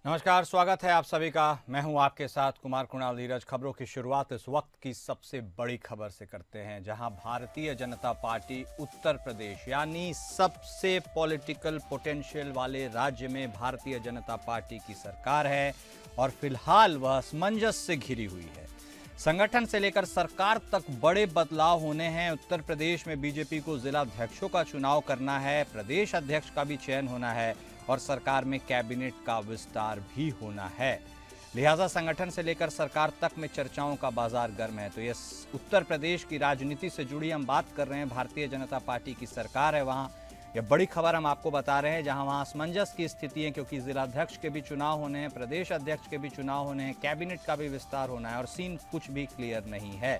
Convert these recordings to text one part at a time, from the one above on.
नमस्कार, स्वागत है आप सभी का। मैं हूं आपके साथ कुमार कुणाल धीरज। खबरों की शुरुआत इस वक्त की सबसे बड़ी खबर से करते हैं, जहां भारतीय जनता पार्टी उत्तर प्रदेश यानी सबसे पॉलिटिकल पोटेंशियल वाले राज्य में भारतीय जनता पार्टी की सरकार है और फिलहाल वह असमंजस से घिरी हुई है। संगठन से लेकर सरकार तक बड़े बदलाव होने हैं। उत्तर प्रदेश में बीजेपी को जिलाध्यक्षों का चुनाव करना है, प्रदेश अध्यक्ष का भी चयन होना है और सरकार में कैबिनेट का विस्तार भी होना है। लिहाजा संगठन से लेकर सरकार तक में चर्चाओं का बाजार गर्म है। तो ये उत्तर प्रदेश की राजनीति से जुड़ी हम बात कर रहे हैं। भारतीय जनता पार्टी की सरकार है वहाँ, यह बड़ी खबर हम आपको बता रहे हैं, जहां वहां असमंजस की स्थिति है, क्योंकि जिलाध्यक्ष के भी चुनाव होने हैं, प्रदेश अध्यक्ष के भी चुनाव होने हैं, कैबिनेट का भी विस्तार होना है और सीन कुछ भी क्लियर नहीं है।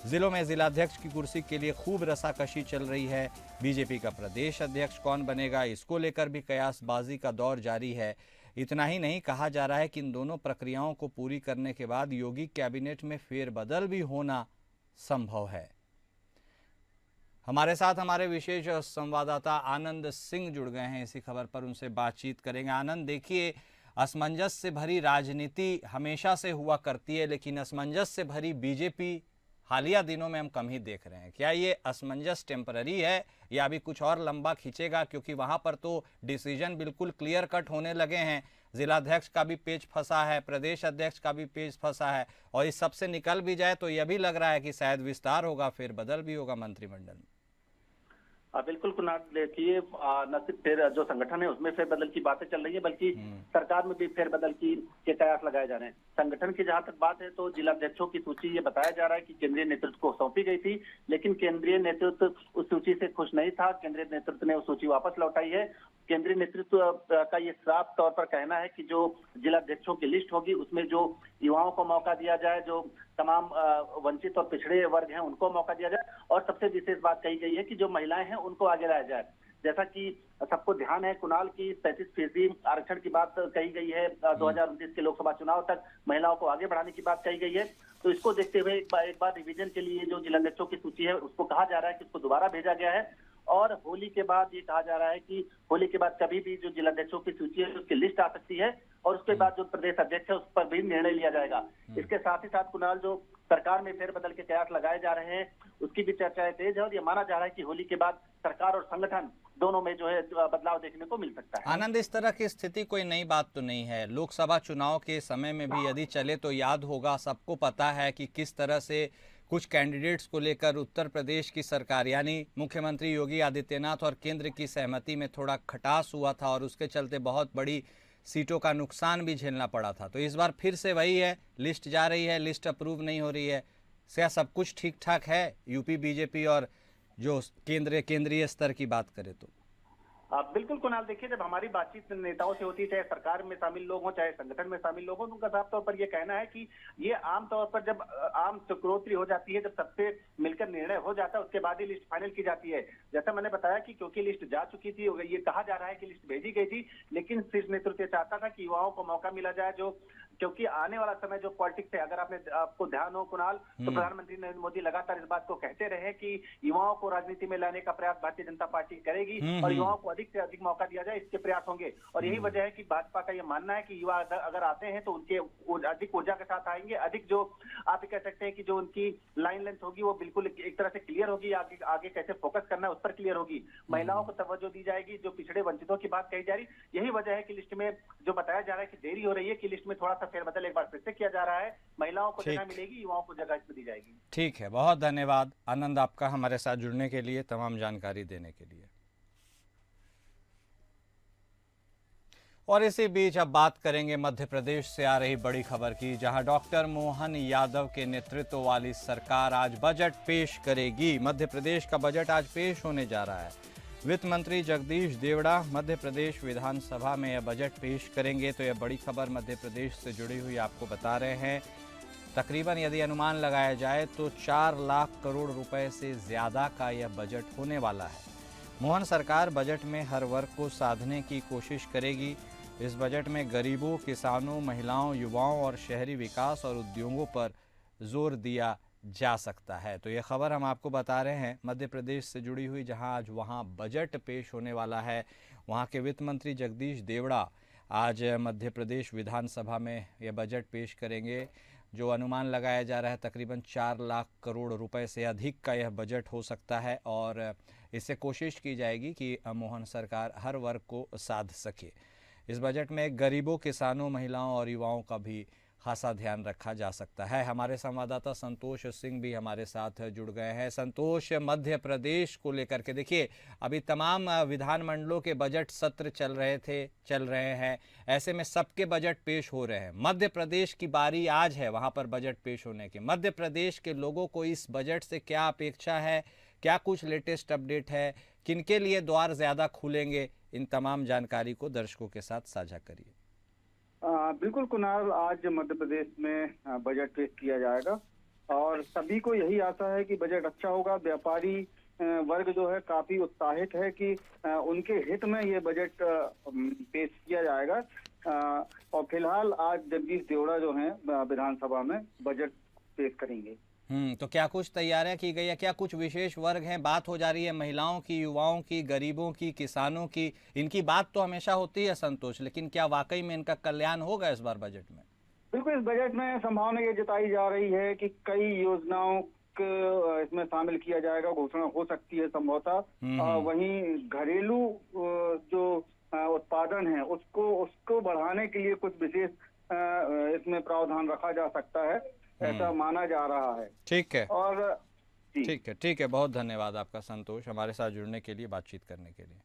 जिलों में जिलाध्यक्ष की कुर्सी के लिए खूब रसाकशी चल रही है। बीजेपी का प्रदेश अध्यक्ष कौन बनेगा, इसको लेकर भी कयासबाजी का दौर जारी है। इतना ही नहीं, कहा जा रहा है कि इन दोनों प्रक्रियाओं को पूरी करने के बाद योगी कैबिनेट में फेरबदल भी होना संभव है। हमारे साथ हमारे विशेष संवाददाता आनंद सिंह जुड़ गए हैं, इसी खबर पर उनसे बातचीत करेंगे। आनंद, देखिए, असमंजस से भरी राजनीति हमेशा से हुआ करती है, लेकिन असमंजस से भरी बीजेपी हालिया दिनों में हम कम ही देख रहे हैं। क्या ये असमंजस टेम्पररी है या अभी कुछ और लंबा खींचेगा? क्योंकि वहां पर तो डिसीजन बिल्कुल क्लियर कट होने लगे हैं। जिलाध्यक्ष का भी पेच फंसा है, प्रदेश अध्यक्ष का भी पेच फंसा है और इस सबसे निकल भी जाए तो यह भी लग रहा है कि शायद विस्तार होगा, फिर बदल भी होगा मंत्रिमंडल में। बिल्कुल कुनाल, देखिए, न सिर्फ फिर जो संगठन है उसमें फेरबदल की बातें चल रही है, बल्कि सरकार में भी फेरबदल के कयास लगाए जा रहे हैं। संगठन की जहां तक बात है तो जिलाध्यक्षों की सूची ये बताया जा रहा है कि केंद्रीय नेतृत्व को सौंपी गई थी, लेकिन केंद्रीय नेतृत्व उस सूची से खुश नहीं था। केंद्रीय नेतृत्व ने वो सूची वापस लौटाई है। केंद्रीय नेतृत्व का ये साफ तौर पर कहना है कि जो जिलाध्यक्षों की लिस्ट होगी उसमें जो युवाओं को मौका दिया जाए, जो तमाम वंचित और पिछड़े वर्ग हैं उनको मौका दिया जाए, और सबसे विशेष बात कही गई है कि जो महिलाएं हैं उनको आगे लाया जाए। जैसा कि सबको ध्यान है कुणाल की 35% आरक्षण की बात कही गई है। 2029 के लोकसभा चुनाव तक महिलाओं को आगे बढ़ाने की बात कही गई है। तो इसको देखते हुए एक बार रिवीजन के लिए जो जिलाध्यक्षों की सूची है उसको कहा जा रहा है कि उसको दोबारा भेजा गया है, और होली के बाद ये कहा जा रहा है कि होली के बाद कभी भी जो जिलाध्यक्षों की सूची है उसकी लिस्ट आ सकती है और उसके बाद जो प्रदेश अध्यक्ष है उस पर भी निर्णय लिया जाएगा। इसके साथ ही साथ कुणाल, जो सरकार में फेरबदल के कयास लगाए जा रहे हैं उसकी भी चर्चाएं तेज है और ये माना जा रहा है कि होली के बाद सरकार और संगठन दोनों में जो है बदलाव देखने को मिल सकता है। आनंद, इस तरह की स्थिति कोई नई बात तो नहीं है। लोकसभा चुनाव के समय में भी यदि चले तो याद होगा, सबको पता है कि किस तरह से कुछ कैंडिडेट्स को लेकर उत्तर प्रदेश की सरकार यानी मुख्यमंत्री योगी आदित्यनाथ और केंद्र की सहमति में थोड़ा खटास हुआ था और उसके चलते बहुत बड़ी सीटों का नुकसान भी झेलना पड़ा था। तो इस बार फिर से वही है, लिस्ट जा रही है, लिस्ट अप्रूव नहीं हो रही है। क्या सब कुछ ठीक ठाक है यूपी बीजेपी और जो केंद्रीय स्तर की बात करें तो? बिल्कुल कुणाल, देखिए, जब हमारी बातचीत नेताओं से होती है, चाहे सरकार में शामिल लोग हों चाहे संगठन में शामिल लोग हों, तो उनका साफ तौर पर यह कहना है कि ये आमतौर पर जब आम चक्रोत्री हो जाती है, जब सबसे मिलकर निर्णय हो जाता है उसके बाद ही लिस्ट फाइनल की जाती है। जैसा मैंने बताया कि क्योंकि लिस्ट जा चुकी थी, ये कहा जा रहा है कि लिस्ट भेजी गई थी, लेकिन शीर्ष नेतृत्व चाहता था कि युवाओं को मौका मिला जाए, जो क्योंकि आने वाला समय जो पॉलिटिक्स है, अगर आपको ध्यान हो कुणाल, तो प्रधानमंत्री नरेंद्र मोदी लगातार इस बात को कहते रहे कि युवाओं को राजनीति में लाने का प्रयास भारतीय जनता पार्टी करेगी और युवाओं को अधिक से अधिक मौका दिया जाए, इसके प्रयास होंगे। और यही वजह है कि भाजपा का यह मानना है कि युवा अगर आते हैं तो उनके अधिक ऊर्जा के साथ आएंगे, अधिक जो आप कह सकते हैं कि जो उनकी लाइन लेंथ होगी वो बिल्कुल एक तरह से क्लियर होगी, आगे कैसे फोकस करना है उस पर क्लियर होगी। महिलाओं को तवज्जो दी जाएगी, जो पिछड़े वंचितों की बात कही जा रही, यही वजह है कि लिस्ट में जो बताया जा रहा है कि देरी हो रही है, कि लिस्ट में थोड़ा सा फेरबदल एक बार फिर से किया जा रहा है। महिलाओं को जगह मिलेगी, युवाओं को जगह इसमें दी जाएगी। ठीक है, बहुत धन्यवाद आनंद आपका हमारे साथ जुड़ने के लिए, तमाम जानकारी देने के लिए। और इसी बीच अब बात करेंगे मध्य प्रदेश से आ रही बड़ी खबर की, जहां डॉक्टर मोहन यादव के नेतृत्व वाली सरकार आज बजट पेश करेगी। मध्य प्रदेश का बजट आज पेश होने जा रहा है। वित्त मंत्री जगदीश देवड़ा मध्य प्रदेश विधानसभा में यह बजट पेश करेंगे। तो यह बड़ी खबर मध्य प्रदेश से जुड़ी हुई आपको बता रहे हैं। तकरीबन यदि अनुमान लगाया जाए तो 4 लाख करोड़ रुपए से ज़्यादा का यह बजट होने वाला है। मोहन सरकार बजट में हर वर्ग को साधने की कोशिश करेगी। इस बजट में गरीबों, किसानों, महिलाओं, युवाओं और शहरी विकास और उद्योगों पर जोर दिया जा सकता है। तो ये खबर हम आपको बता रहे हैं मध्य प्रदेश से जुड़ी हुई, जहां आज वहां बजट पेश होने वाला है। वहां के वित्त मंत्री जगदीश देवड़ा आज मध्य प्रदेश विधानसभा में यह बजट पेश करेंगे। जो अनुमान लगाया जा रहा है तकरीबन 4 लाख करोड़ रुपए से अधिक का यह बजट हो सकता है और इससे कोशिश की जाएगी कि मोहन सरकार हर वर्ग को साध सके। इस बजट में गरीबों, किसानों, महिलाओं और युवाओं का भी खासा ध्यान रखा जा सकता है। हमारे संवाददाता संतोष सिंह भी हमारे साथ जुड़ गए हैं। संतोष, मध्य प्रदेश को लेकर के देखिए, अभी तमाम विधानमंडलों के बजट सत्र चल रहे हैं, ऐसे में सबके बजट पेश हो रहे हैं। मध्य प्रदेश की बारी आज है वहां पर बजट पेश होने की। मध्य प्रदेश के लोगों को इस बजट से क्या अपेक्षा है, क्या कुछ लेटेस्ट अपडेट है, किनके लिए द्वार ज़्यादा खुलेंगे, इन तमाम जानकारी को दर्शकों के साथ साझा करिए। बिल्कुल कुणाल, आज मध्य प्रदेश में बजट पेश किया जाएगा और सभी को यही आशा है कि बजट अच्छा होगा। व्यापारी वर्ग जो है काफी उत्साहित है कि उनके हित में ये बजट पेश किया जाएगा। और फिलहाल आज जगदीश देवड़ा जो हैं विधानसभा में बजट पेश करेंगे। तो क्या कुछ तैयारियां की गई है, क्या कुछ विशेष वर्ग हैं? बात हो जा रही है महिलाओं की, युवाओं की, गरीबों की, किसानों की। इनकी बात तो हमेशा होती है संतोष, लेकिन क्या वाकई में इनका कल्याण होगा इस बार बजट में? बिल्कुल, इस बजट में संभावना ये जताई जा रही है कि कई योजनाओं को इसमें शामिल किया जाएगा, घोषणा हो सकती है संभवतः। वहीं घरेलू जो उत्पादन है उसको बढ़ाने के लिए कुछ विशेष इसमें प्रावधान रखा जा सकता है, ऐसा माना जा रहा है। ठीक है, और ठीक है, बहुत धन्यवाद आपका संतोष, हमारे साथ जुड़ने के लिए, बातचीत करने के लिए।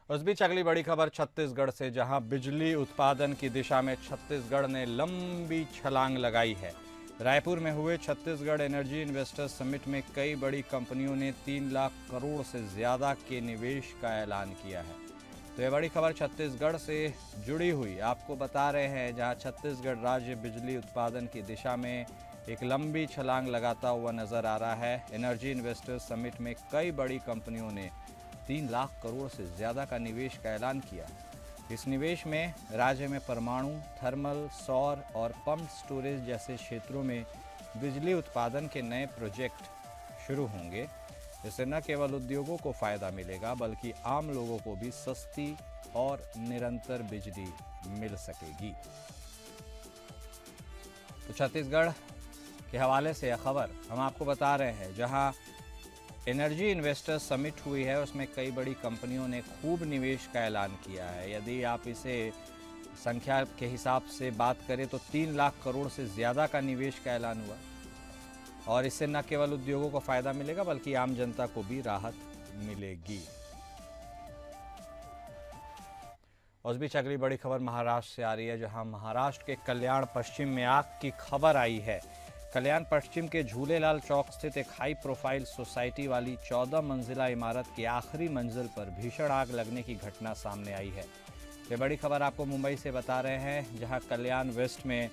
उस बीच अगली बड़ी खबर छत्तीसगढ़ से, जहां बिजली उत्पादन की दिशा में छत्तीसगढ़ ने लंबी छलांग लगाई है। रायपुर में हुए छत्तीसगढ़ एनर्जी इन्वेस्टर्स समिट में कई बड़ी कंपनियों ने 3 लाख करोड़ से ज्यादा के निवेश का ऐलान किया है। तो ये बड़ी खबर छत्तीसगढ़ से जुड़ी हुई आपको बता रहे हैं, जहां छत्तीसगढ़ राज्य बिजली उत्पादन की दिशा में एक लंबी छलांग लगाता हुआ नजर आ रहा है। एनर्जी इन्वेस्टर्स समिट में कई बड़ी कंपनियों ने 3 लाख करोड़ से ज़्यादा का निवेश का ऐलान किया। इस निवेश में राज्य में परमाणु, थर्मल, सौर और पंप स्टोरेज जैसे क्षेत्रों में बिजली उत्पादन के नए प्रोजेक्ट शुरू होंगे। इससे न केवल उद्योगों को फ़ायदा मिलेगा बल्कि आम लोगों को भी सस्ती और निरंतर बिजली मिल सकेगी। तो छत्तीसगढ़ के हवाले से यह खबर हम आपको बता रहे हैं, जहां एनर्जी इन्वेस्टर्स समिट हुई है उसमें कई बड़ी कंपनियों ने खूब निवेश का ऐलान किया है। यदि आप इसे संख्या के हिसाब से बात करें तो 3 लाख करोड़ से ज़्यादा का निवेश का ऐलान हुआ और इससे न केवल उद्योगों को फायदा मिलेगा बल्कि आम जनता को भी राहत मिलेगी। उस बीच अगली बड़ी खबर महाराष्ट्र से आ रही है, जहां महाराष्ट्र के कल्याण पश्चिम में आग की खबर आई है। कल्याण पश्चिम के झूलेलाल चौक स्थित एक हाई प्रोफाइल सोसाइटी वाली 14 मंजिला इमारत की आखिरी मंजिल पर भीषण आग लगने की घटना सामने आई है। ये बड़ी खबर आपको मुंबई से बता रहे हैं, जहां कल्याण वेस्ट में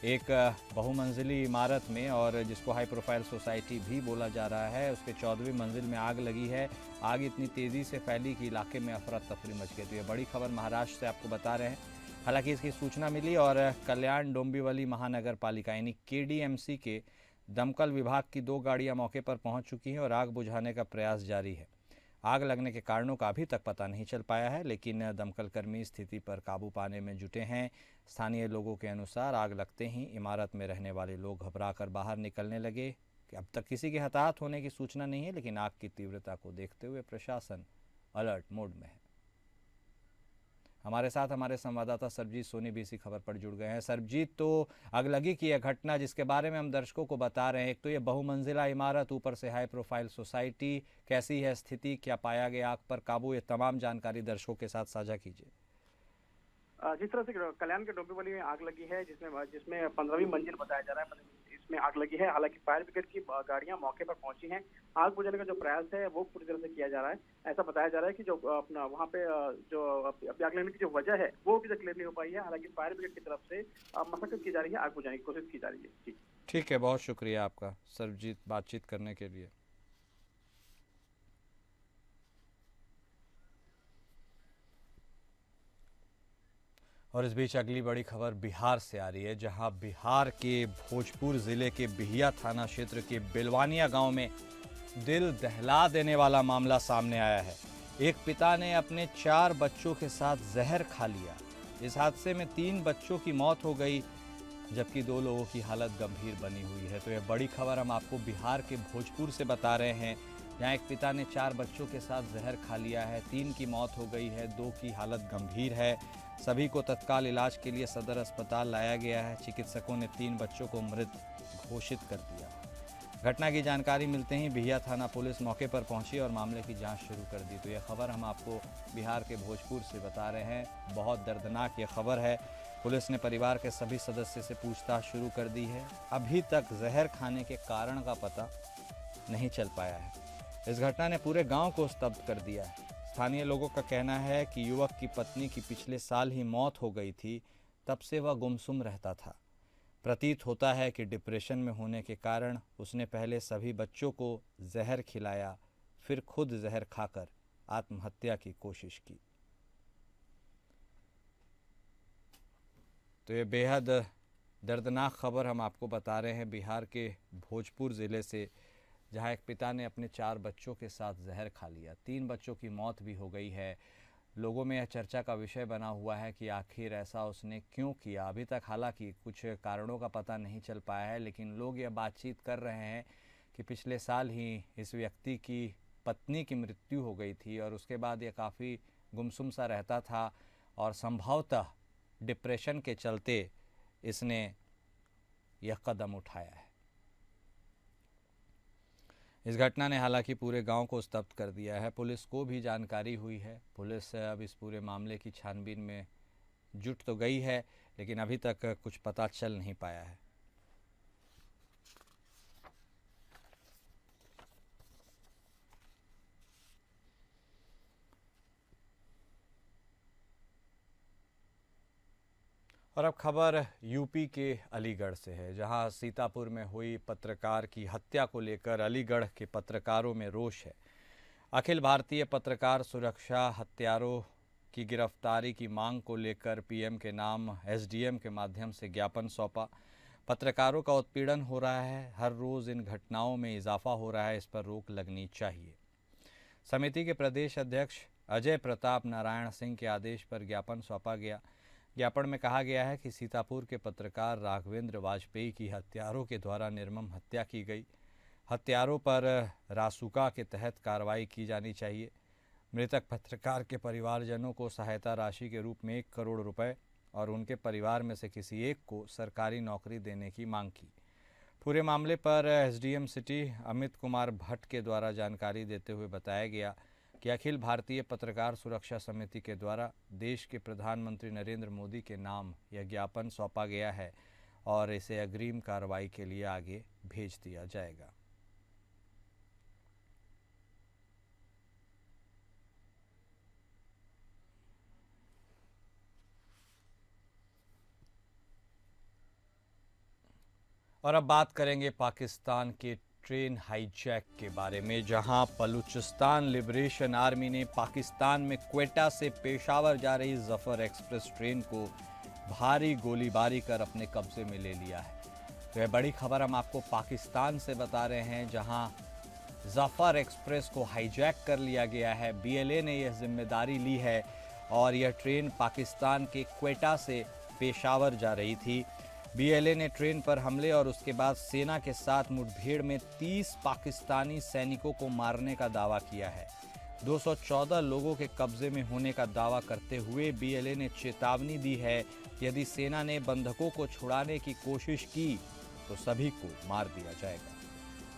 एक बहुमंजिली इमारत में, और जिसको हाई प्रोफाइल सोसाइटी भी बोला जा रहा है, उसके 14वीं मंजिल में आग लगी है। आग इतनी तेज़ी से फैली कि इलाके में अफरा तफरी मच गई। तो ये बड़ी खबर महाराष्ट्र से आपको बता रहे हैं। हालांकि इसकी सूचना मिली और कल्याण डोंबिवली महानगर पालिका यानी KDMC के दमकल विभाग की 2 गाड़ियां मौके पर पहुंच चुकी हैं और आग बुझाने का प्रयास जारी है। आग लगने के कारणों का अभी तक पता नहीं चल पाया है, लेकिन दमकल कर्मी स्थिति पर काबू पाने में जुटे हैं। स्थानीय लोगों के अनुसार आग लगते ही इमारत में रहने वाले लोग घबराकर बाहर निकलने लगे। अब तक किसी के हताहत होने की सूचना नहीं है, लेकिन आग की तीव्रता को देखते हुए प्रशासन अलर्ट मोड में है। हमारे साथ हमारे संवाददाता सरबजीत सोनी भी इसी खबर पर जुड़ गए हैं। सरबजीत, तो अगलगी की यह घटना जिसके बारे में हम दर्शकों को बता रहे हैं, एक तो ये बहुमंजिला इमारत, ऊपर से हाई प्रोफाइल सोसाइटी, कैसी है स्थिति, क्या पाया गया आग पर काबू, ये तमाम जानकारी दर्शकों के साथ साझा कीजिए। जिस तरह से कल्याण के डोंबिवली में आग लगी है, जिसमें 15वीं मंजिल बताया जा रहा है, इसमें आग लगी है। हालांकि फायर ब्रिगेड की गाड़ियां मौके पर पहुंची हैं। आग बुझाने का जो प्रयास है वो पूरी तरह से किया जा रहा है। ऐसा बताया जा रहा है कि जो अपना वहां पे जो अभी आग लगने की जो वजह है वो अभी तक क्लियर नहीं हो पाई है। हालांकि फायर ब्रिगेड की तरफ से मशक्कत की जा रही है, आग बुझाने की कोशिश की जा रही है। जी ठीक है, बहुत शुक्रिया आपका सरबजीत बातचीत करने के लिए। और इस बीच अगली बड़ी खबर बिहार से आ रही है, जहां बिहार के भोजपुर जिले के बिहिया थाना क्षेत्र के बेलवानिया गांव में दिल दहला देने वाला मामला सामने आया है। एक पिता ने अपने 4 बच्चों के साथ जहर खा लिया। इस हादसे में 3 बच्चों की मौत हो गई, जबकि 2 लोगों की हालत गंभीर बनी हुई है। तो यह बड़ी खबर हम आपको बिहार के भोजपुर से बता रहे हैं, जहां एक पिता ने 4 बच्चों के साथ जहर खा लिया है। 3 की मौत हो गई है, 2 की हालत गंभीर है। सभी को तत्काल इलाज के लिए सदर अस्पताल लाया गया है। चिकित्सकों ने 3 बच्चों को मृत घोषित कर दिया। घटना की जानकारी मिलते ही बिहिया थाना पुलिस मौके पर पहुंची और मामले की जांच शुरू कर दी। तो यह खबर हम आपको बिहार के भोजपुर से बता रहे हैं। बहुत दर्दनाक ये खबर है। पुलिस ने परिवार के सभी सदस्य से पूछताछ शुरू कर दी है। अभी तक जहर खाने के कारण का पता नहीं चल पाया है। इस घटना ने पूरे गांव को स्तब्ध कर दिया है। स्थानीय लोगों का कहना है कि युवक की पत्नी की पिछले साल ही मौत हो गई थी, तब से वह गुमसुम रहता था। प्रतीत होता है कि डिप्रेशन में होने के कारण उसने पहले सभी बच्चों को जहर खिलाया, फिर खुद जहर खाकर आत्महत्या की कोशिश की। तो ये बेहद दर्दनाक खबर हम आपको बता रहे हैं बिहार के भोजपुर ज़िले से, जहां एक पिता ने अपने 4 बच्चों के साथ जहर खा लिया। 3 बच्चों की मौत भी हो गई है। लोगों में यह चर्चा का विषय बना हुआ है कि आखिर ऐसा उसने क्यों किया। अभी तक हालांकि कुछ कारणों का पता नहीं चल पाया है, लेकिन लोग यह बातचीत कर रहे हैं कि पिछले साल ही इस व्यक्ति की पत्नी की मृत्यु हो गई थी और उसके बाद यह काफ़ी गुमसुम सा रहता था और संभवतः डिप्रेशन के चलते इसने यह कदम उठाया है। इस घटना ने हालांकि पूरे गांव को स्तब्ध कर दिया है। पुलिस को भी जानकारी हुई है। पुलिस अब इस पूरे मामले की छानबीन में जुट तो गई है, लेकिन अभी तक कुछ पता चल नहीं पाया है। और अब खबर यूपी के अलीगढ़ से है, जहां सीतापुर में हुई पत्रकार की हत्या को लेकर अलीगढ़ के पत्रकारों में रोष है। अखिल भारतीय पत्रकार सुरक्षा हत्यारों की गिरफ्तारी की मांग को लेकर पीएम के नाम एसडीएम के माध्यम से ज्ञापन सौंपा। पत्रकारों का उत्पीड़न हो रहा है, हर रोज़ इन घटनाओं में इजाफा हो रहा है, इस पर रोक लगनी चाहिए। समिति के प्रदेश अध्यक्ष अजय प्रताप नारायण सिंह के आदेश पर ज्ञापन सौंपा गया। ज्ञापन में कहा गया है कि सीतापुर के पत्रकार राघवेंद्र वाजपेयी की हत्यारों के द्वारा निर्मम हत्या की गई। हत्यारों पर रासुका के तहत कार्रवाई की जानी चाहिए। मृतक पत्रकार के परिवारजनों को सहायता राशि के रूप में 1 करोड़ रुपए और उनके परिवार में से किसी एक को सरकारी नौकरी देने की मांग की। पूरे मामले पर एसडीएम सिटी अमित कुमार भट्ट के द्वारा जानकारी देते हुए बताया गया कि अखिल भारतीय पत्रकार सुरक्षा समिति के द्वारा देश के प्रधानमंत्री नरेंद्र मोदी के नाम यह ज्ञापन सौंपा गया है और इसे अग्रिम कार्रवाई के लिए आगे भेज दिया जाएगा। और अब बात करेंगे पाकिस्तान के ट्रेन हाईजैक के बारे में, जहां बलूचिस्तान लिबरेशन आर्मी ने पाकिस्तान में क्वेटा से पेशावर जा रही जफर एक्सप्रेस ट्रेन को भारी गोलीबारी कर अपने कब्जे में ले लिया है। तो यह बड़ी खबर हम आपको पाकिस्तान से बता रहे हैं, जहां जफर एक्सप्रेस को हाईजैक कर लिया गया है। बीएलए ने यह जिम्मेदारी ली है और यह ट्रेन पाकिस्तान के क्वेटा से पेशावर जा रही थी। बीएलए ने ट्रेन पर हमले और उसके बाद सेना के साथ मुठभेड़ में 30 पाकिस्तानी सैनिकों को मारने का दावा किया है। 214 लोगों के कब्जे में होने का दावा करते हुए बीएलए ने चेतावनी दी है कि यदि सेना ने बंधकों को छुड़ाने की कोशिश की तो सभी को मार दिया जाएगा।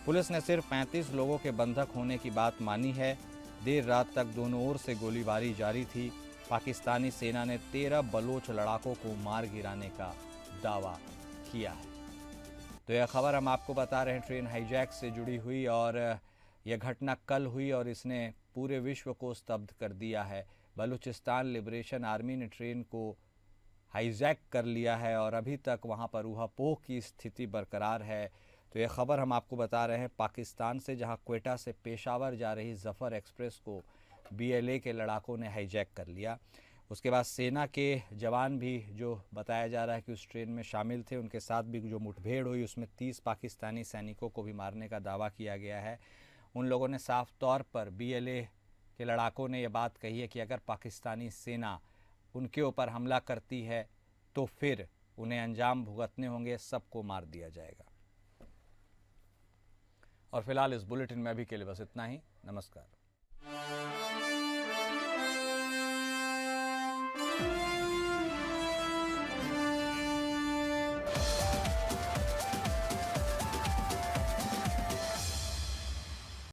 पुलिस ने सिर्फ 35 लोगों के बंधक होने की बात मानी है। देर रात तक दोनों ओर से गोलीबारी जारी थी। पाकिस्तानी सेना ने 13 बलोच लड़ाकों को मार गिराने का दावा किया है। तो यह खबर हम आपको बता रहे हैं ट्रेन हाईजैक से जुड़ी हुई, और यह घटना कल हुई और इसने पूरे विश्व को स्तब्ध कर दिया है। बलूचिस्तान लिबरेशन आर्मी ने ट्रेन को हाईजैक कर लिया है और अभी तक वहां पर ऊहापोह की स्थिति बरकरार है। तो यह खबर हम आपको बता रहे हैं पाकिस्तान से, जहां क्वेटा से पेशावर जा रही जफर एक्सप्रेस को बीएलए के लड़ाकों ने हाईजैक कर लिया। उसके बाद सेना के जवान भी, जो बताया जा रहा है कि उस ट्रेन में शामिल थे, उनके साथ भी जो मुठभेड़ हुई उसमें 30 पाकिस्तानी सैनिकों को भी मारने का दावा किया गया है। उन लोगों ने साफ तौर पर BLA के लड़ाकों ने यह बात कही है कि अगर पाकिस्तानी सेना उनके ऊपर हमला करती है तो फिर उन्हें अंजाम भुगतने होंगे, सबको मार दिया जाएगा। और फिलहाल इस बुलेटिन में अभी के लिए बस इतना ही। नमस्कार।